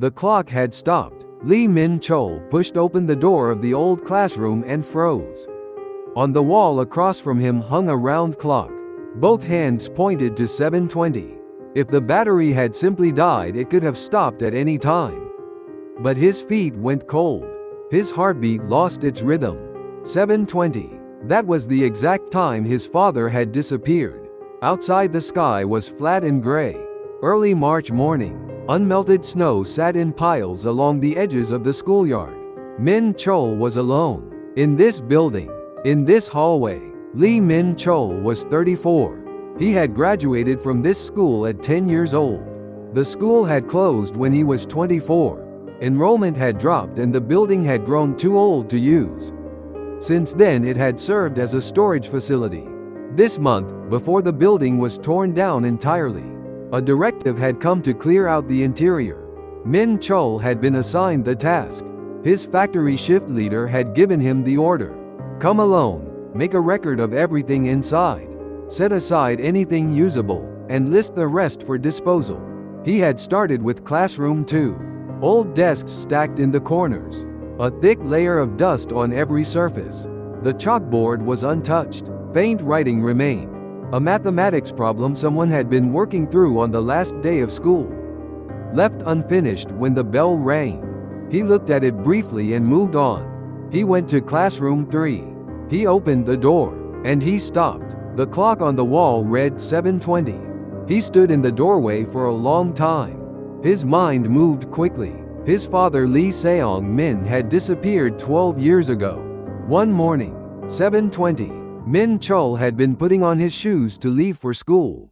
The clock had stopped. Lee Min-chol pushed open the door of the old classroom and froze. On the wall across from him hung a round clock. Both hands pointed to 7:20. If the battery had simply died, it could have stopped at any time. But his feet went cold. His heartbeat lost its rhythm. 7:20. That was the exact time his father had disappeared. Outside, the sky was flat and gray. Early March morning. Unmelted snow sat in piles along the edges of the schoolyard. Min-chol was alone. In this building, in this hallway. Lee Min-chol was 34. He had graduated from this school at 10 years old. The school had closed when he was 24. Enrollment had dropped and the building had grown too old to use. Since then it had served as a storage facility. This month, before the building was torn down entirely, a directive had come to clear out the interior. Min-chol had been assigned the task. His factory shift leader had given him the order. Come alone, make a record of everything inside, set aside anything usable, and list the rest for disposal. He had started with classroom 2. Old desks stacked in the corners. A thick layer of dust on every surface. The chalkboard was untouched. Faint writing remained. A mathematics problem someone had been working through on the last day of school. Left unfinished when the bell rang. He looked at it briefly and moved on. He went to classroom 3. He opened the door. And he stopped. The clock on the wall read 7:20. He stood in the doorway for a long time. His mind moved quickly. His father Lee Seong-min had disappeared 12 years ago. One morning, 7:20, Min-chol had been putting on his shoes to leave for school.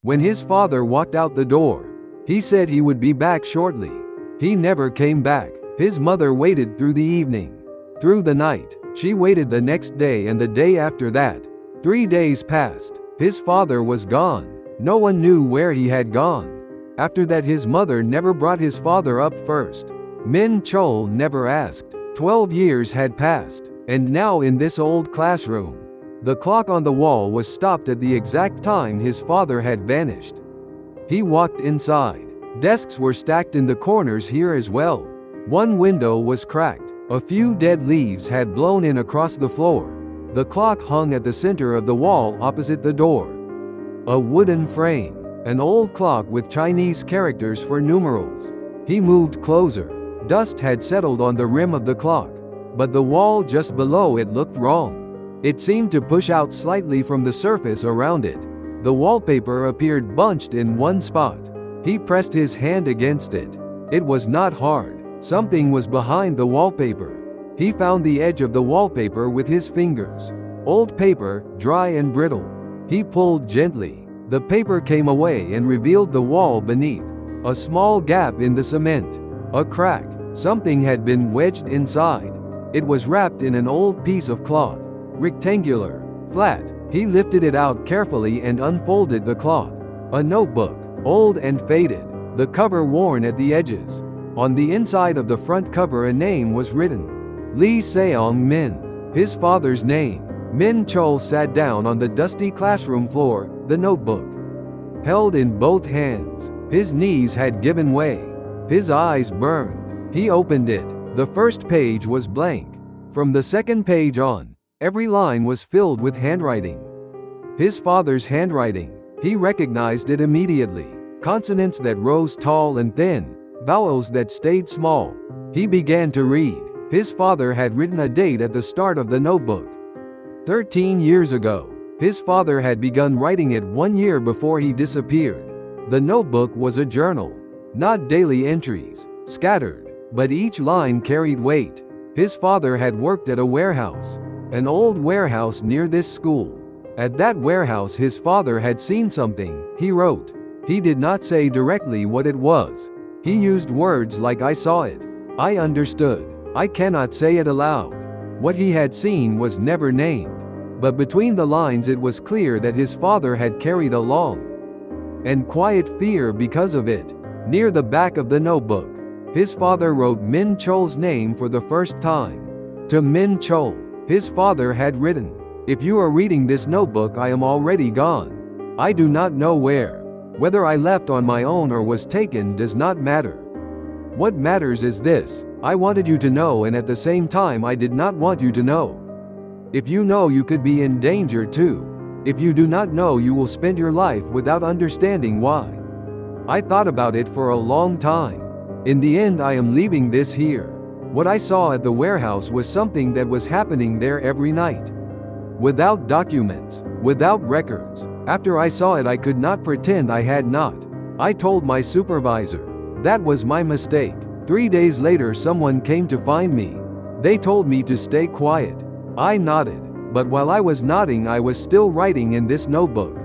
When his father walked out the door, he said he would be back shortly. He never came back. His mother waited through the evening. Through the night. She waited the next day and the day after that. 3 days passed. His father was gone. No one knew where he had gone. After that his mother never brought his father up first. Min-chol never asked. 12 years had passed. And now in this old classroom, the clock on the wall was stopped at the exact time his father had vanished. He walked inside. Desks were stacked in the corners here as well. One window was cracked. A few dead leaves had blown in across the floor. The clock hung at the center of the wall opposite the door. A wooden frame. An old clock with Chinese characters for numerals. He moved closer. Dust had settled on the rim of the clock. But the wall just below it looked wrong. It seemed to push out slightly from the surface around it. The wallpaper appeared bunched in one spot. He pressed his hand against it. It was not hard. Something was behind the wallpaper. He found the edge of the wallpaper with his fingers. Old paper, dry and brittle. He pulled gently. The paper came away and revealed the wall beneath. A small gap in the cement. A crack. Something had been wedged inside. It was wrapped in an old piece of cloth. Rectangular. Flat. He lifted it out carefully and unfolded the cloth. A notebook. Old and faded. The cover worn at the edges. On the inside of the front cover a name was written. Lee Seong-min. His father's name. Min-chol sat down on the dusty classroom floor, the notebook held in both hands. His knees had given way. His eyes burned. He opened it. The first page was blank. From the second page on, every line was filled with handwriting. His father's handwriting. He recognized it immediately. Consonants that rose tall and thin, vowels that stayed small. He began to read. His father had written a date at the start of the notebook. 13 years ago. His father had begun writing it 1 year before he disappeared. The notebook was a journal. Not daily entries, scattered, but each line carried weight. His father had worked at a warehouse. An old warehouse near this school. At that warehouse his father had seen something, he wrote. He did not say directly what it was. He used words like I saw it. I understood. I cannot say it aloud. What he had seen was never named. But between the lines it was clear that his father had carried a long and quiet fear because of it. Near the back of the notebook, his father wrote Min-chol's name for the first time. To Min-chol, his father had written, "If you are reading this notebook I am already gone. I do not know where. Whether I left on my own or was taken does not matter. What matters is this: I wanted you to know, and at the same time I did not want you to know. If you know, you could be in danger too. If you do not know, you will spend your life without understanding why. I thought about it for a long time. In the end, I am leaving this here. What I saw at the warehouse was something that was happening there every night. Without documents, without records. After I saw it, I could not pretend I had not. I told my supervisor. That was my mistake. 3 days later, someone came to find me. They told me to stay quiet. I nodded, but while I was nodding, I was still writing in this notebook,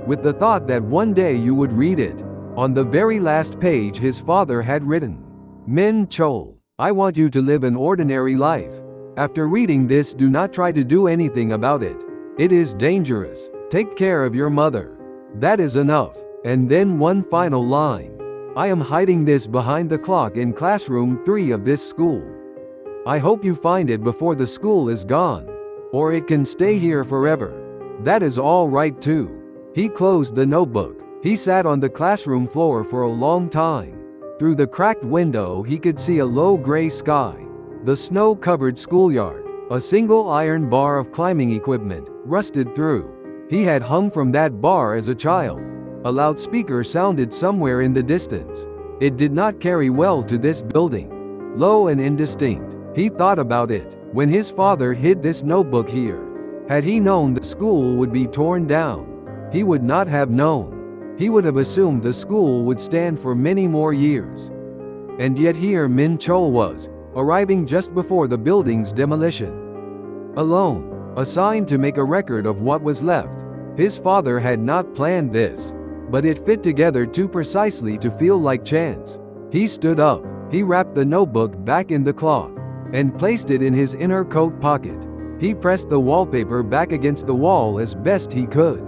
with the thought that one day you would read it. On the very last page, his father had written, "Min Chol, I want you to live an ordinary life. After reading this, do not try to do anything about it. It is dangerous. Take care of your mother." That is enough. And then one final line. I am hiding this behind the clock in classroom 3 of this school. I hope you find it before the school is gone. Or it can stay here forever. That is all right too. He closed the notebook. He sat on the classroom floor for a long time. Through the cracked window he could see a low gray sky, the snow-covered schoolyard, a single iron bar of climbing equipment, rusted through. He had hung from that bar as a child. A loudspeaker sounded somewhere in the distance. It did not carry well to this building. Low and indistinct. He thought about it. When his father hid this notebook here, had he known the school would be torn down, he would not have known. He would have assumed the school would stand for many more years. And yet here Min Chol was, arriving just before the building's demolition. Alone, assigned to make a record of what was left. His father had not planned this, but it fit together too precisely to feel like chance. He stood up, he wrapped the notebook back in the cloth, and placed it in his inner coat pocket. He pressed the wallpaper back against the wall as best he could.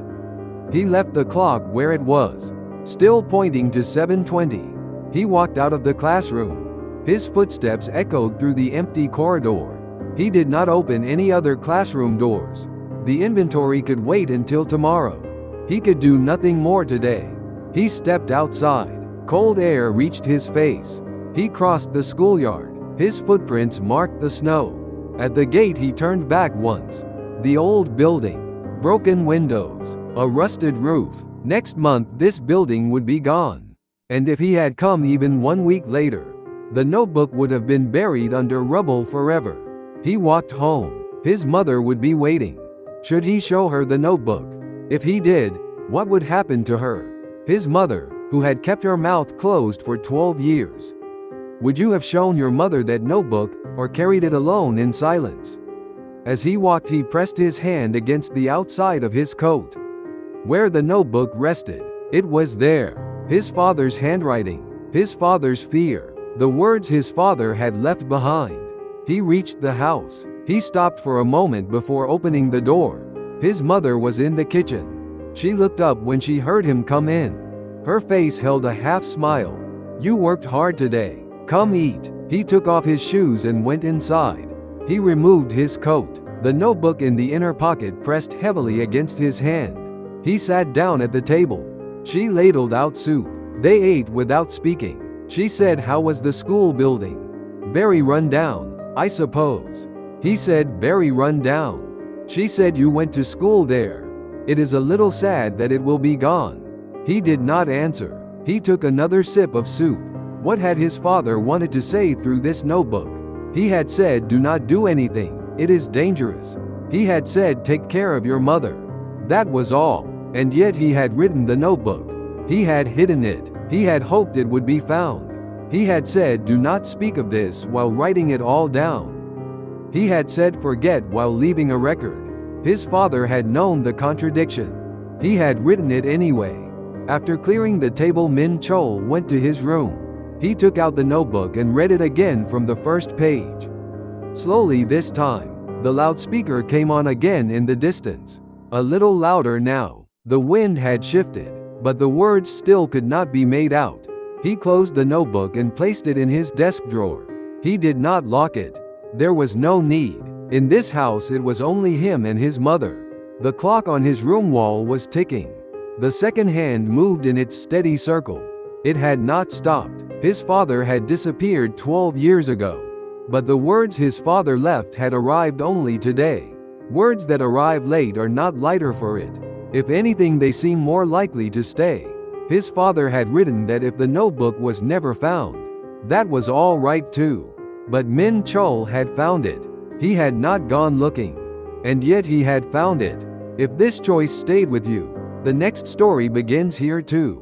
He left the clock where it was, still pointing to 7:20. He walked out of the classroom. His footsteps echoed through the empty corridor. He did not open any other classroom doors. The inventory could wait until tomorrow. He could do nothing more today. He stepped outside. Cold air reached his face. He crossed the schoolyard. His footprints marked the snow. At the gate he turned back once. The old building. Broken windows. A rusted roof. Next month this building would be gone. And if he had come even 1 week later, the notebook would have been buried under rubble forever. He walked home. His mother would be waiting. Should he show her the notebook? If he did, what would happen to her? His mother, who had kept her mouth closed for 12 years. Would you have shown your mother that notebook, or carried it alone in silence? As he walked, he pressed his hand against the outside of his coat. Where the notebook rested, it was there. His father's handwriting, his father's fear, the words his father had left behind. He reached the house. He stopped for a moment before opening the door. His mother was in the kitchen. She looked up when she heard him come in. Her face held a half smile. "You worked hard today. Come eat." He took off his shoes and went inside. He removed his coat. The notebook in the inner pocket pressed heavily against his hand. He sat down at the table. She ladled out soup. They ate without speaking. She said, "How was the school building?" "Very run down, I suppose." He said, "Very run down." She said, "You went to school there. It is a little sad that it will be gone." He did not answer. He took another sip of soup. What had his father wanted to say through this notebook? He had said, "Do not do anything. It is dangerous." He had said, "Take care of your mother." That was all. And yet he had written the notebook. He had hidden it. He had hoped it would be found. He had said, "Do not speak of this," while writing it all down. He had said, "Forget," while leaving a record. His father had known the contradiction. He had written it anyway. After clearing the table, Min Chol went to his room. He took out the notebook and read it again from the first page. Slowly this time, the loudspeaker came on again in the distance. A little louder now. The wind had shifted, but the words still could not be made out. He closed the notebook and placed it in his desk drawer. He did not lock it. There was no need. In this house it was only him and his mother. The clock on his room wall was ticking. The second hand moved in its steady circle. It had not stopped. His father had disappeared 12 years ago. But the words his father left had arrived only today. Words that arrive late are not lighter for it. If anything, they seem more likely to stay. His father had written that if the notebook was never found, that was all right too. But Min Chol had found it. He had not gone looking. And yet he had found it. If this choice stayed with you, the next story begins here too.